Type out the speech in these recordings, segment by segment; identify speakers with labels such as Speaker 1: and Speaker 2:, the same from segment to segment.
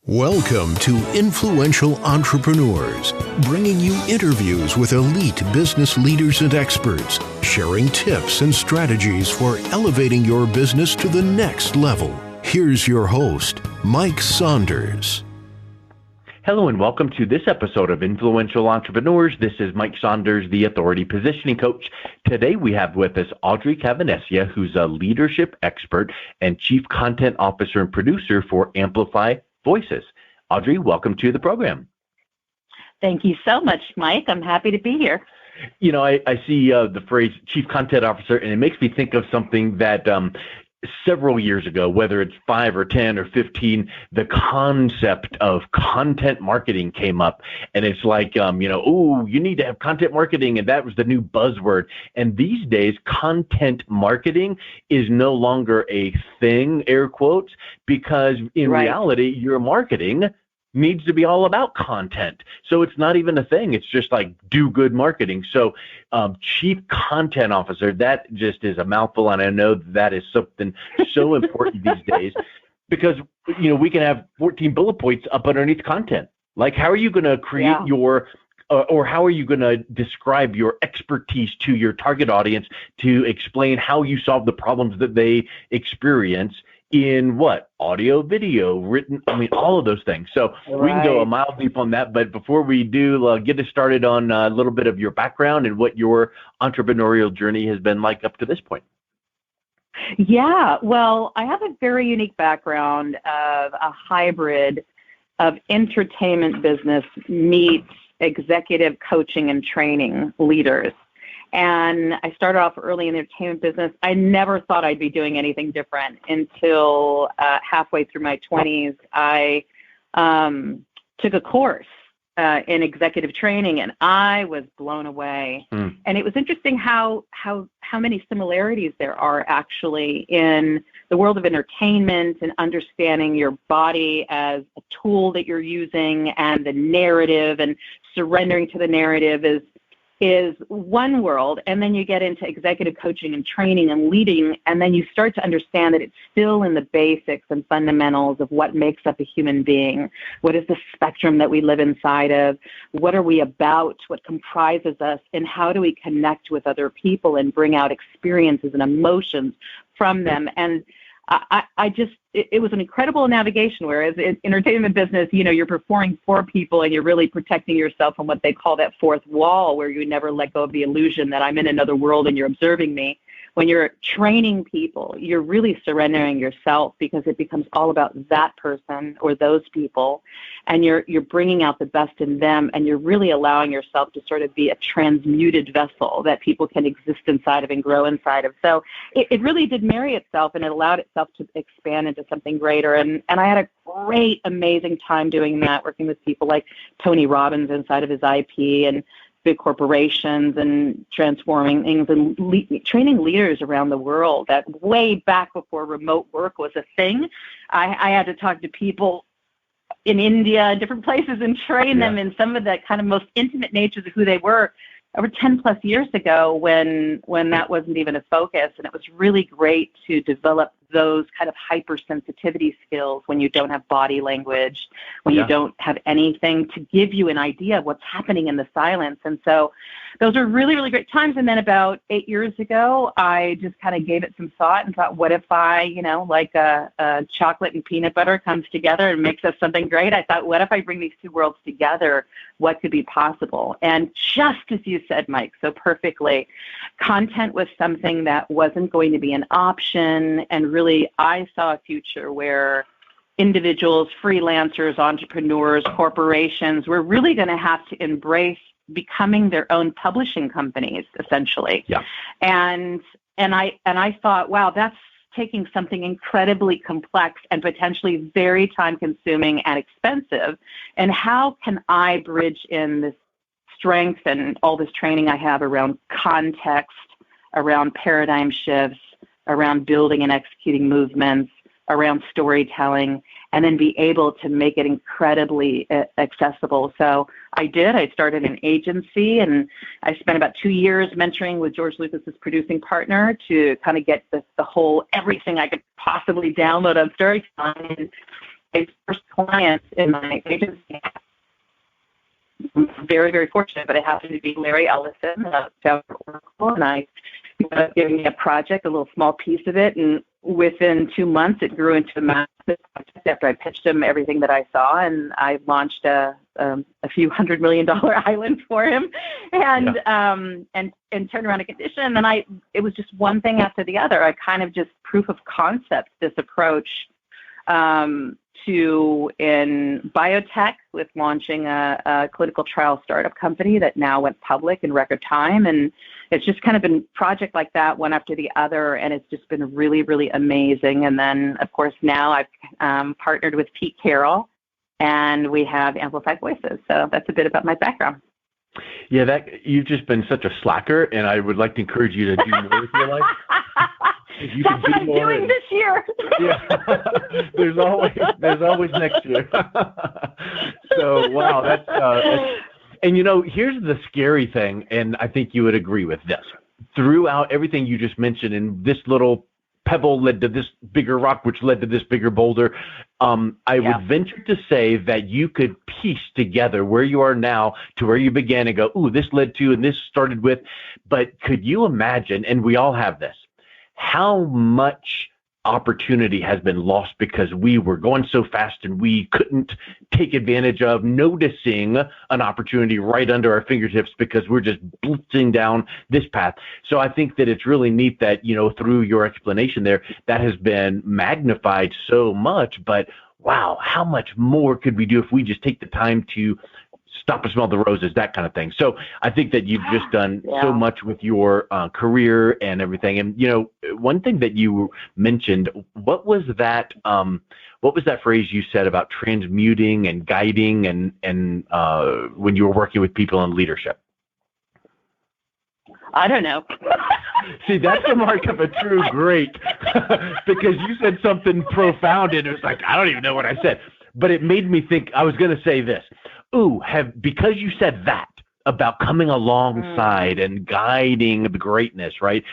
Speaker 1: Welcome to Influential Entrepreneurs, bringing you interviews with elite business leaders and experts, sharing tips and strategies for elevating your business to the next level. Here's your host, Mike Saunders.
Speaker 2: Hello and welcome to this episode of Influential Entrepreneurs. This is Mike Saunders, the Authority Positioning Coach. Today we have with us Audrey Cavenecia, who's a leadership expert and Chief Content Officer and Producer for Amplify Voices. Audrey, welcome to the program.
Speaker 3: Thank you so much, Mike. I'm happy to be here.
Speaker 2: You know, I see the phrase Chief Content Officer, and it makes me think of something that several years ago, whether it's 5 or 10 or 15, the concept of content marketing came up. And it's like, you need to have content marketing. And that was the new buzzword. And these days, content marketing is no longer a thing, air quotes, because in reality, your marketing needs to be all about content. So it's not even a thing. It's just like do good marketing. So Chief Content Officer, that just is a mouthful. And I know that is something so important these days because, we can have 14 bullet points up underneath content. Like, how are you going to create your or how are you going to describe your expertise to your target audience to explain how you solve the problems that they experience in what? Audio, video, written, all of those things. So we can go a mile deep on that. But before we do, get us started on a little bit of your background and what your entrepreneurial journey has been like up to this point.
Speaker 3: Yeah, well, I have a very unique background of a hybrid of entertainment business meets executive coaching and training leaders. And I started off early in the entertainment business. I never thought I'd be doing anything different until halfway through my 20s. I took a course in executive training, and I was blown away. And it was interesting how many similarities there are actually in the world of entertainment and understanding your body as a tool that you're using, and the narrative and surrendering to the narrative is one world, and then you get into executive coaching and training and leading, and then you start to understand that it's still in the basics and fundamentals of what makes up a human being. What is the spectrum that we live inside of? What are we about? What comprises us? And how do we connect with other people and bring out experiences and emotions from them? And it was an incredible navigation, whereas in entertainment business, you're performing for people and you're really protecting yourself from what they call that fourth wall, where you never let go of the illusion that I'm in another world and you're observing me. When you're training people, you're really surrendering yourself because it becomes all about that person or those people, and you're bringing out the best in them, and you're really allowing yourself to sort of be a transmuted vessel that people can exist inside of and grow inside of. So it really did marry itself, and it allowed itself to expand into something greater. And I had a great, amazing time doing that, working with people like Tony Robbins inside of his IP and big corporations and transforming things and training leaders around the world. That way back before remote work was a thing, I had to talk to people in India, different places, and train them in some of the kind of most intimate natures of who they were over 10 plus years ago when that wasn't even a focus. And it was really great to develop those kind of hypersensitivity skills when you don't have body language, when you don't have anything to give you an idea of what's happening in the silence. And so those are really, really great times. And then about 8 years ago, I just kind of gave it some thought and thought, what if I, like a chocolate and peanut butter comes together and makes us something great? I thought, what if I bring these two worlds together? What could be possible? And just as you said, Mike, so perfectly, content was something that wasn't going to be an option. And really, I saw a future where individuals, freelancers, entrepreneurs, corporations were really going to have to embrace becoming their own publishing companies, essentially. Yeah. And I thought, wow, that's taking something incredibly complex and potentially very time-consuming and expensive. And how can I bridge in this strength and all this training I have around context, around paradigm shifts, around building and executing movements, around storytelling, and then be able to make it incredibly accessible. So I did. I started an agency, and I spent about 2 years mentoring with George Lucas's producing partner to kind of get the whole everything I could possibly download on storytelling. my first clients in my agency. I'm very, very fortunate, but it happened to be Larry Ellison, founder of Oracle, and I ended up giving me a project, a little small piece of it, and within 2 months, it grew into a massive project after I pitched him everything that I saw, and I launched a few $100 million island for him, and turned around a condition. And it was just one thing after the other. I kind of just proof of concept this approach to in biotech with launching a clinical trial startup company that now went public in record time. And it's just kind of been project like that, one after the other. And it's just been really, really amazing. And then, of course, now I've partnered with Pete Carroll, and we have Amplify Voices. So that's a bit about my background.
Speaker 2: Yeah, you've just been such a slacker, and I would like to encourage you to do more with your life.
Speaker 3: That's what I'm doing this year.
Speaker 2: Yeah, there's always next year. So wow, that's and here's the scary thing, and I think you would agree with this. Throughout everything you just mentioned, and this little pebble led to this bigger rock, which led to this bigger boulder. I would venture to say that you could piece together where you are now to where you began and go, ooh, this led to, and this started with. But could you imagine, and we all have this, how much opportunity has been lost because we were going so fast and we couldn't take advantage of noticing an opportunity right under our fingertips because we're just blitzing down this path. So I think that it's really neat that, through your explanation there, that has been magnified so much. But wow, how much more could we do if we just take the time to stop and smell the roses, that kind of thing. So I think that you've just done so much with your career and everything. And, one thing that you mentioned, what was that phrase you said about transmuting and guiding and when you were working with people in leadership?
Speaker 3: I don't know.
Speaker 2: See, that's the mark of a true great, because you said something profound and it was like, I don't even know what I said, but it made me think. I was going to say this. Because you said that about coming alongside and guiding the greatness, right?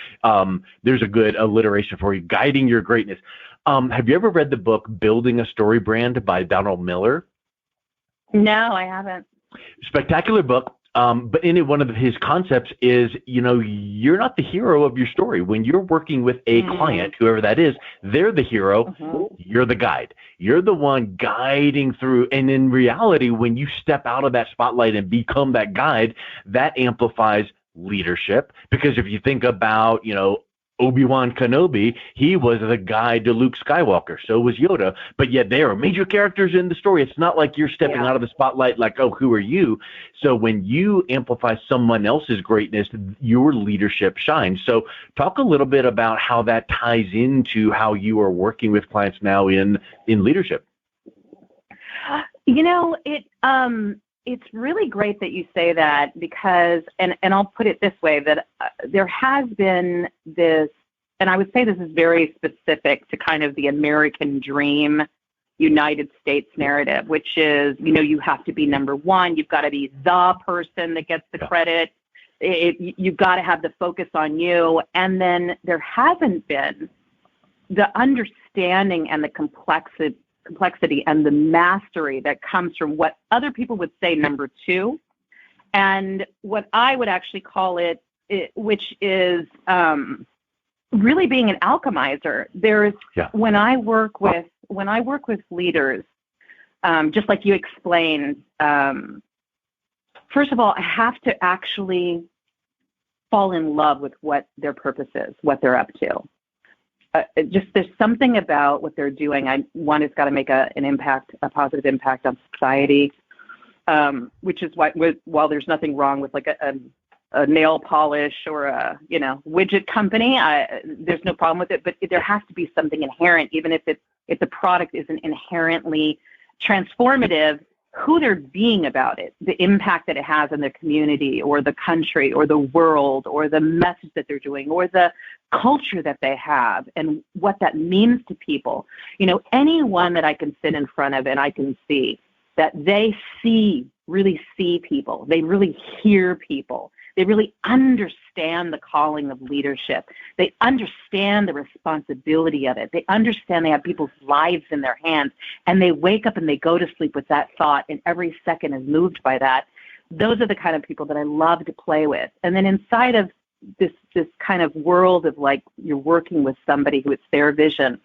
Speaker 2: There's a good alliteration for you, guiding your greatness. Have you ever read the book Building a Story Brand by Donald Miller?
Speaker 3: No, I haven't.
Speaker 2: Spectacular book. But in it, one of his concepts is, you're not the hero of your story. When you're working with a client, whoever that is, they're the hero. You're the guide. You're the one guiding through. And in reality, when you step out of that spotlight and become that guide, that amplifies leadership. Because if you think about, Obi-Wan Kenobi, he was the guide to Luke Skywalker. So was Yoda. But yet they are major characters in the story. It's not like you're stepping out of the spotlight like, oh, who are you? So when you amplify someone else's greatness, your leadership shines. So talk a little bit about how that ties into how you are working with clients now in leadership.
Speaker 3: It's really great that you say that because, and I'll put it this way, that there has been this, and I would say this is very specific to kind of the American dream, United States narrative, which is, you have to be number one. You've got to be the person that gets the credit. You've got to have the focus on you. And then there hasn't been the understanding and the complexity and the mastery that comes from what other people would say number two, and what I would actually call it, which is really being an alchemizer. There's when I work with leaders, just like you explained. First of all, I have to actually fall in love with what their purpose is, what they're up to. There's something about what they're doing. One has got to make a positive impact on society, which is why, while there's nothing wrong with like a nail polish or a widget company, there's no problem with it. But there has to be something inherent, even if the product isn't inherently transformative. Who they're being about it, the impact that it has on the community or the country or the world or the message that they're doing or the culture that they have and what that means to people. Anyone that I can sit in front of and I can see that they really see people. They really hear people. They really understand the calling of leadership. They understand the responsibility of it. They understand they have people's lives in their hands, and they wake up and they go to sleep with that thought, and every second is moved by that. Those are the kind of people that I love to play with. And then inside of this kind of world of like you're working with somebody who it's their vision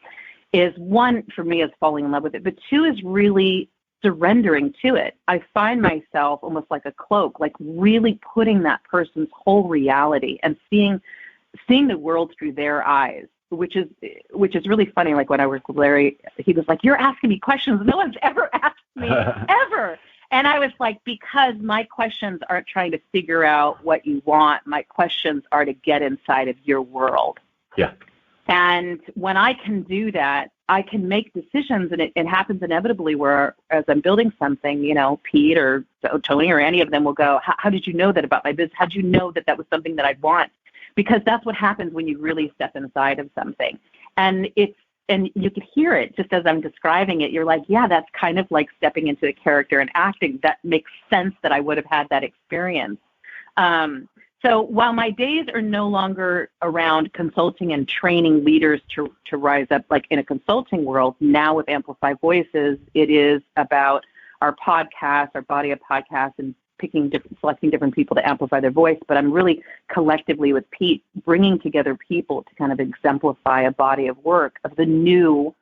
Speaker 3: is, one, for me, is falling in love with it, but two is really surrendering to it. I find myself almost like a cloak, like really putting that person's whole reality and seeing the world through their eyes, which is really funny. Like when I worked with Larry, he was like, "You're asking me questions no one's ever asked me ever." And I was like, because my questions aren't trying to figure out what you want. My questions are to get inside of your world.
Speaker 2: Yeah.
Speaker 3: And when I can do that, I can make decisions, and it happens inevitably where as I'm building something, you know, Pete or Tony or any of them will go, how did you know that about my business? How did you know that that was something that I'd want? Because that's what happens when you really step inside of something. And you could hear it just as I'm describing it. You're like, yeah, that's kind of like stepping into a character and acting. That makes sense that I would have had that experience. So while my days are no longer around consulting and training leaders to rise up like in a consulting world, now with Amplify Voices, it is about our podcast, our body of podcasts, and selecting different people to amplify their voice. But I'm really collectively with Pete bringing together people to kind of exemplify a body of work of the new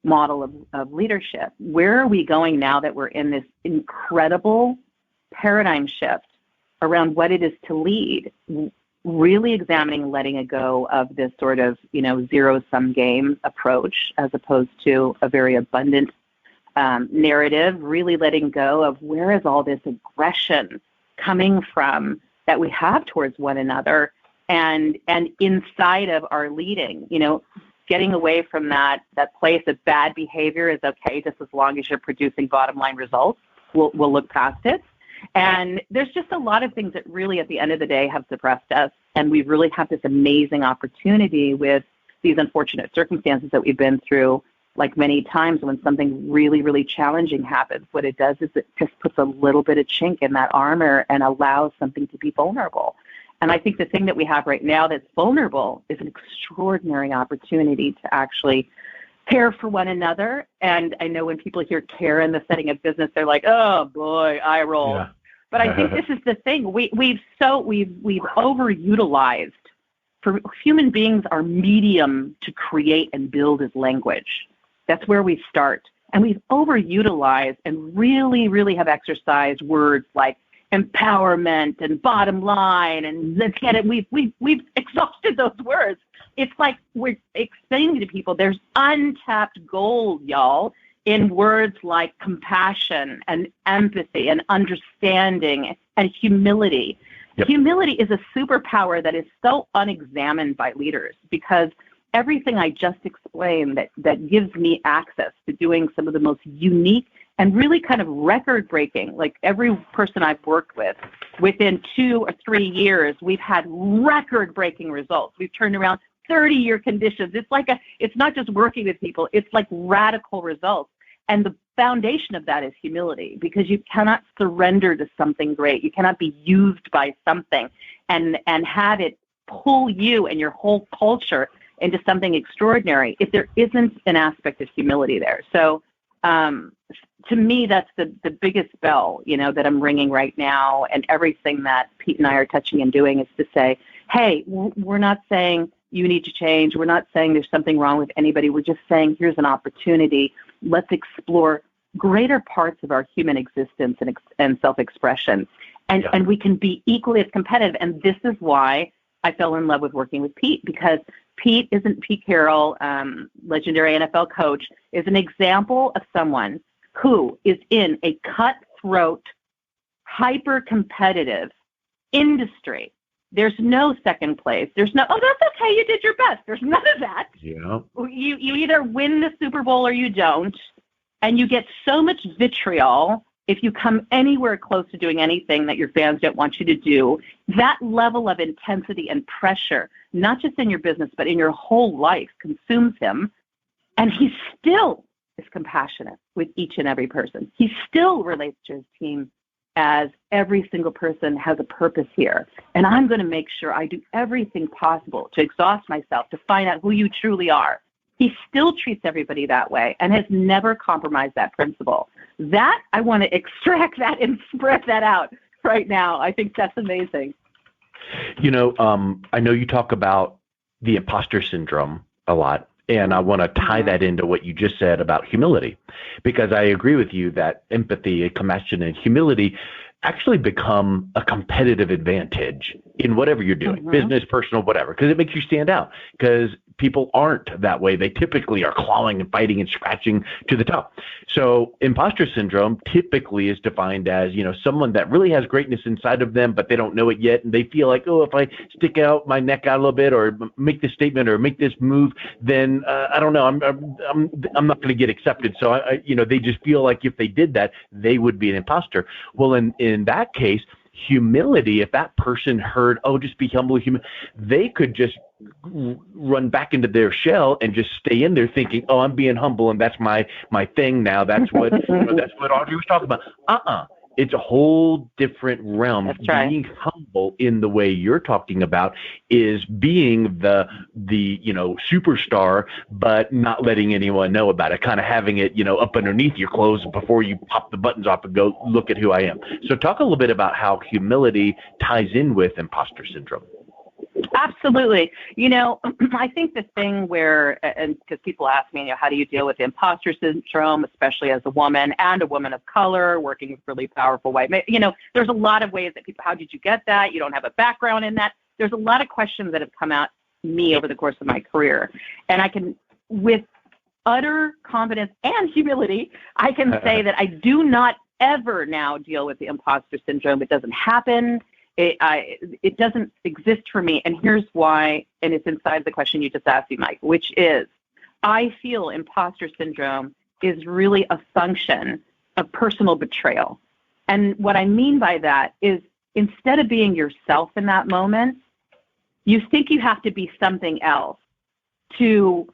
Speaker 3: model of leadership. Where are we going now that we're in this incredible paradigm shift around what it is to lead, really examining letting it go of this sort of, you know, zero-sum game approach as opposed to a very abundant narrative, really letting go of where is all this aggression coming from that we have towards one another and inside of our leading, you know, getting away from that place of bad behavior is okay just as long as you're producing bottom line results. We'll look past it. And there's just a lot of things that really, at the end of the day, have suppressed us. And we really have this amazing opportunity with these unfortunate circumstances that we've been through, like many times when something really, really challenging happens. What it does is it just puts a little bit of chink in that armor and allows something to be vulnerable. And I think the thing that we have right now that's vulnerable is an extraordinary opportunity to actually care for one another. And I know when people hear care in the setting of business, they're like, oh boy, eye roll. Yeah. But I think this is the thing. We've overutilized, for human beings, our medium to create and build is language. That's where we start. And we've overutilized and really, really have exercised words like empowerment and bottom line and let's get it. We've exhausted those words. It's like we're explaining to people there's untapped gold, y'all, in words like compassion and empathy and understanding and humility. Yep. Humility is a superpower that is so unexamined by leaders because everything I just explained that gives me access to doing some of the most unique and really kind of record-breaking, like every person I've worked with, within 2 or 3 years, we've had record-breaking results. We've turned around 30-year conditions. It's not just working with people, it's like radical results. And the foundation of that is humility, because you cannot surrender to something great. You cannot be used by something and have it pull you and your whole culture into something extraordinary if there isn't an aspect of humility there. So to me, that's the biggest bell, you know, that I'm ringing right now. And everything that Pete and I are touching and doing is to say, hey, we're not saying you need to change. We're not saying there's something wrong with anybody. We're just saying here's an opportunity. Let's explore greater parts of our human existence and self-expression. And we can be equally as competitive. And this is why I fell in love with working with Pete, because Pete Carroll, legendary NFL coach, is an example of someone who is in a cutthroat, hyper-competitive industry. There's no second place. There's no, oh, that's okay, you did your best. There's none of that.
Speaker 2: Yeah.
Speaker 3: You either win the Super Bowl or you don't, and you get so much vitriol if you come anywhere close to doing anything that your fans don't want you to do. That level of intensity and pressure, not just in your business, but in your whole life, consumes him, and he still is compassionate with each and every person. He still relates to his team as every single person has a purpose here. And I'm going to make sure I do everything possible to exhaust myself to find out who you truly are. He still treats everybody that way and has never compromised that principle. That, I want to extract that and spread that out right now. I think that's amazing.
Speaker 2: You know, I know you talk about the imposter syndrome a lot, and I want to tie that into what you just said about humility, because I agree with you that empathy, compassion, and humility actually become a competitive advantage in whatever you're doing, business, personal, whatever, because it makes you stand out, because people aren't that way. They typically are clawing and fighting and scratching to the top. So imposter syndrome typically is defined as, you know, someone that really has greatness inside of them, but they don't know it yet. And they feel like, oh, if I stick out my neck out a little bit or make this statement or make this move, then I don't know, I'm not going to get accepted. So I, you know, they just feel like if they did that, they would be an imposter. Well, in that case, humility, if that person heard, oh, just be humble, they could just run back into their shell and just stay in there thinking, oh, I'm being humble and that's my thing now. That's what that's what Audrey was talking about. It's a whole different realm.
Speaker 3: That's right.
Speaker 2: Being humble in the way you're talking about is being the you know, superstar, but not letting anyone know about it, kind of having it, you know, up underneath your clothes before you pop the buttons off and go, look at who I am. So talk a little bit about how humility ties in with imposter syndrome.
Speaker 3: Absolutely. You know, I think the thing where, and because people ask me, you know, how do you deal with imposter syndrome, especially as a woman and a woman of color working with really powerful white men? You know, there's a lot of ways that people, how did you get that? You don't have a background in that. There's a lot of questions that have come out to me over the course of my career. And I can, with utter confidence and humility, I can say that I do not ever now deal with the imposter syndrome. It doesn't happen. It doesn't exist for me. And here's why, and it's inside the question you just asked me, Mike, which is I feel imposter syndrome is really a function of personal betrayal. And what I mean by that is instead of being yourself in that moment, you think you have to be something else to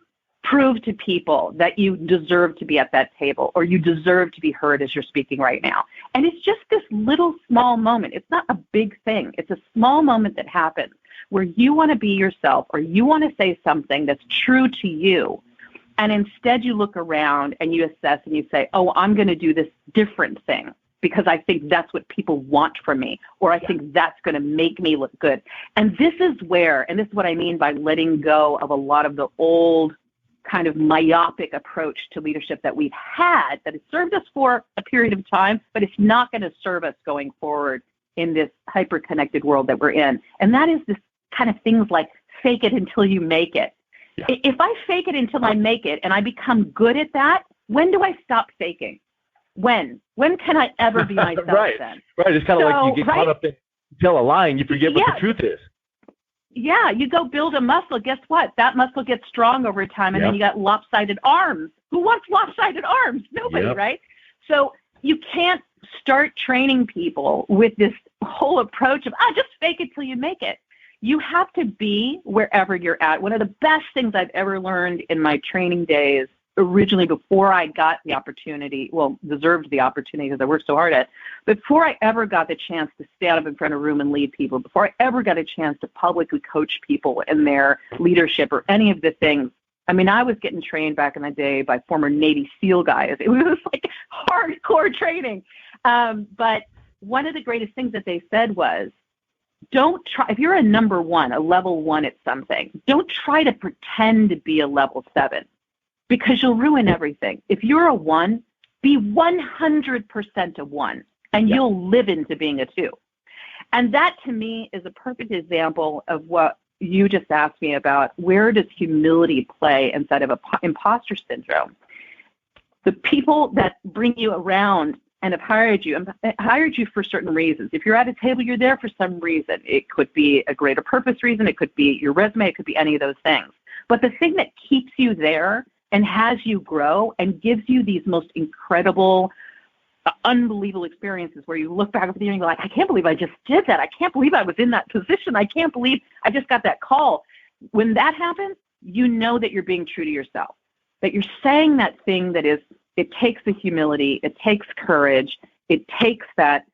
Speaker 3: prove to people that you deserve to be at that table or you deserve to be heard as you're speaking right now. And it's just this little small moment. It's not a big thing. It's a small moment that happens where you want to be yourself or you want to say something that's true to you. And instead you look around and you assess and you say, oh, I'm going to do this different thing because I think that's what people want from me, or I think that's going to make me look good. And this is where, and this is what I mean by letting go of a lot of the old kind of myopic approach to leadership that we've had that has served us for a period of time, but it's not going to serve us going forward in this hyper-connected world that we're in. And that is this kind of things like fake it until you make it. Yeah. If I fake it until I make it and I become good at that, when do I stop faking? When can I ever be myself then?
Speaker 2: Right. It's kind of like you get caught up in tell a lie and you forget what the truth is.
Speaker 3: Yeah, you go build a muscle. Guess what? That muscle gets strong over time, and then you got lopsided arms. Who wants lopsided arms? Nobody, right? So you can't start training people with this whole approach of, just fake it till you make it. You have to be wherever you're at. One of the best things I've ever learned in my training days, originally before I got the opportunity, deserved the opportunity because I worked so hard at it, before I ever got the chance to stand up in front of a room and lead people, before I ever got a chance to publicly coach people in their leadership or any of the things. I mean, I was getting trained back in the day by former Navy SEAL guys. It was like hardcore training. But one of the greatest things that they said was, don't try, if you're a number one, a level one at something, don't try to pretend to be a level 7. Because you'll ruin everything. If you're a 1, be 100% a 1, and you'll live into being a 2. And that, to me, is a perfect example of what you just asked me about. Where does humility play instead of imposter syndrome? The people that bring you around and have hired you for certain reasons. If you're at a table, you're there for some reason. It could be a greater purpose reason. It could be your resume. It could be any of those things. But the thing that keeps you there and has you grow and gives you these most incredible, unbelievable experiences where you look back over the year and you're like, I can't believe I just did that. I can't believe I was in that position. I can't believe I just got that call. When that happens, you know that you're being true to yourself, that you're saying that thing that is, it takes the humility, it takes courage, it takes that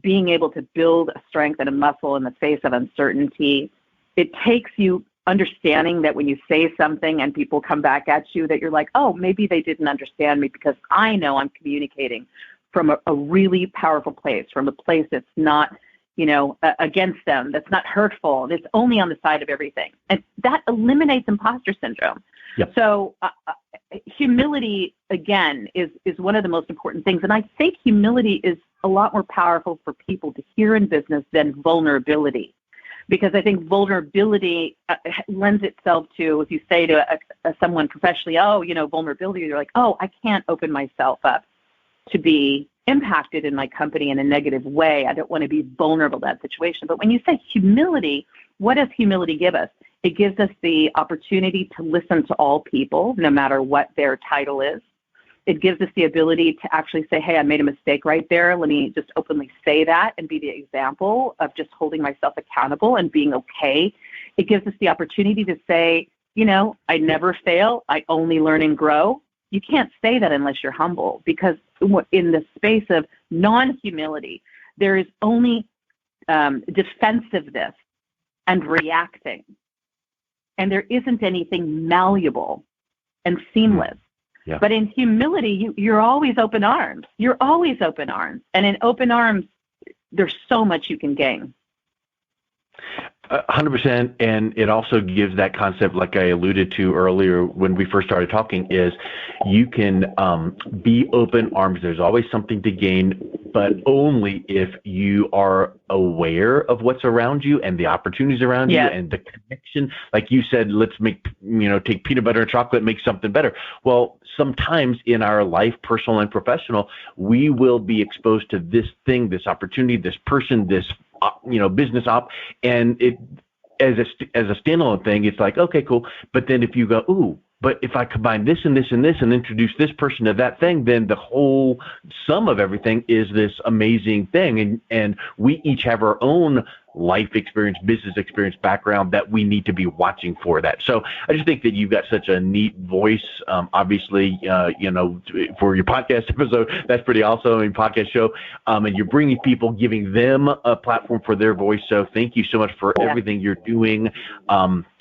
Speaker 3: being able to build a strength and a muscle in the face of uncertainty. It takes you understanding that when you say something and people come back at you, that you're like, oh, maybe they didn't understand me because I know I'm communicating from a really powerful place, from a place that's not, against them, that's not hurtful, that's only on the side of everything. And that eliminates imposter syndrome.
Speaker 2: Yep.
Speaker 3: So humility, again, is one of the most important things. And I think humility is a lot more powerful for people to hear in business than vulnerability. Because I think vulnerability lends itself to, if you say to someone professionally, vulnerability, you're like, oh, I can't open myself up to be impacted in my company in a negative way. I don't want to be vulnerable to that situation. But when you say humility, what does humility give us? It gives us the opportunity to listen to all people, no matter what their title is. It gives us the ability to actually say, hey, I made a mistake right there. Let me just openly say that and be the example of just holding myself accountable and being okay. It gives us the opportunity to say, I never fail. I only learn and grow. You can't say that unless you're humble, because in the space of non-humility, there is only defensiveness and reacting. And there isn't anything malleable and seamless.
Speaker 2: Yeah.
Speaker 3: But in humility, you're always open arms. You're always open arms. And in open arms, there's so much you can gain.
Speaker 2: 100%. And it also gives that concept, like I alluded to earlier when we first started talking, is you can be open arms. There's always something to gain, but only if you are aware of what's around you and the opportunities around you and the connection. Like you said, let's take peanut butter and chocolate and make something better. Well, sometimes in our life, personal and professional, we will be exposed to this thing, this opportunity, this person, this business op, and it as a standalone thing, it's like, okay, cool. But then if you go, ooh, but if I combine this and this and this and introduce this person to that thing, then the whole sum of everything is this amazing thing. And we each have our own life experience, business experience, background that we need to be watching for that. So I just think that you've got such a neat voice. Obviously, for your podcast episode, that's pretty awesome. Podcast show, and you're bringing people, giving them a platform for their voice. So thank you so much for everything you're doing.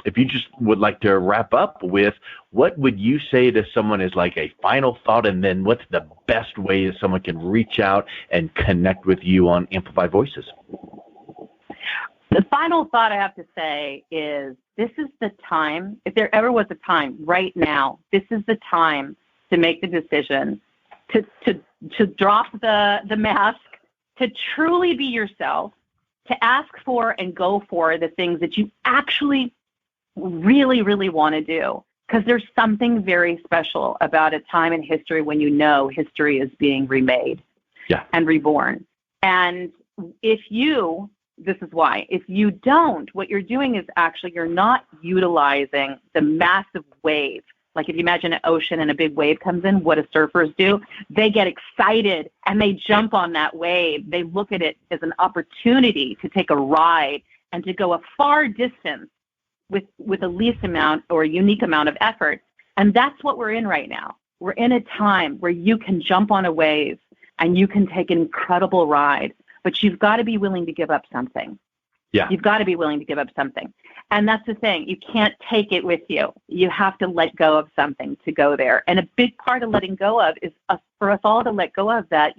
Speaker 2: If you just would like to wrap up with, what would you say to someone as like a final thought, and then what's the best way that someone can reach out and connect with you on Amplify Voices?
Speaker 3: The final thought I have to say is, this is the time, if there ever was a time, right now, this is the time to make the decision to drop the mask, to truly be yourself, to ask for and go for the things that you actually really, really want to do. Because there's something very special about a time in history when history is being remade and reborn. And this is why, if you don't, what you're doing is actually, you're not utilizing the massive wave. Like if you imagine an ocean and a big wave comes in, what do surfers do? They get excited and they jump on that wave. They look at it as an opportunity to take a ride and to go a far distance with the least amount or a unique amount of effort. And that's what we're in right now. We're in a time where you can jump on a wave and you can take an incredible ride, but you've got to be willing to give up something.
Speaker 2: Yeah.
Speaker 3: You've got to be willing to give up something. And that's the thing. You can't take it with you. You have to let go of something to go there. And a big part of letting go of is for us all to let go of that,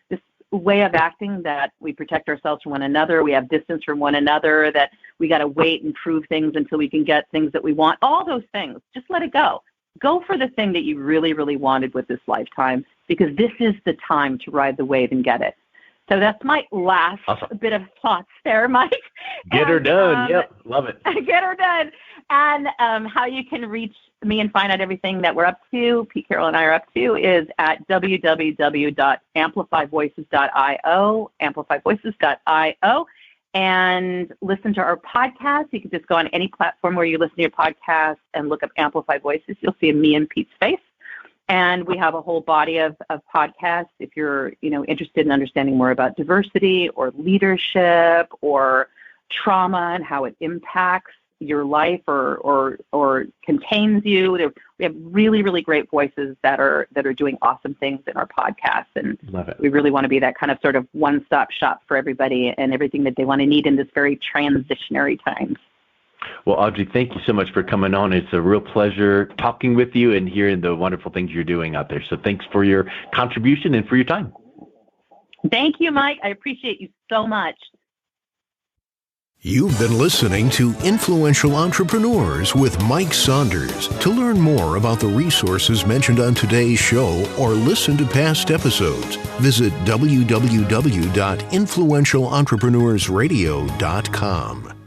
Speaker 3: this way of acting that we protect ourselves from one another. We have distance from one another, that we got to wait and prove things until we can get things that we want. All those things, just let it go. Go for the thing that you really, really wanted with this lifetime, because this is the time to ride the wave and get it. So that's my last bit of thoughts there, Mike.
Speaker 2: Get her done. Yep. Love it.
Speaker 3: Get her done. And how you can reach me and find out everything that we're up to, Pete Carroll and I are up to, is at www.amplifyvoices.io, amplifyvoices.io, and listen to our podcast. You can just go on any platform where you listen to your podcast and look up Amplify Voices. You'll see me and Pete's face. And we have a whole body of podcasts if you're, interested in understanding more about diversity or leadership or trauma and how it impacts, your life or contains you. We have really, really great voices that are doing awesome things in our podcast, and
Speaker 2: Love it.
Speaker 3: we really want to be that kind of sort of one-stop shop for everybody and everything that they want to need in this very transitionary time.
Speaker 2: Well, Audrey, thank you so much for coming on. It's a real pleasure talking with you and hearing the wonderful things you're doing out there. So thanks for your contribution and for your time.
Speaker 3: Thank you, Mike. I appreciate you so much.
Speaker 1: You've been listening to Influential Entrepreneurs with Mike Saunders. To learn more about the resources mentioned on today's show or listen to past episodes, visit www.influentialentrepreneursradio.com.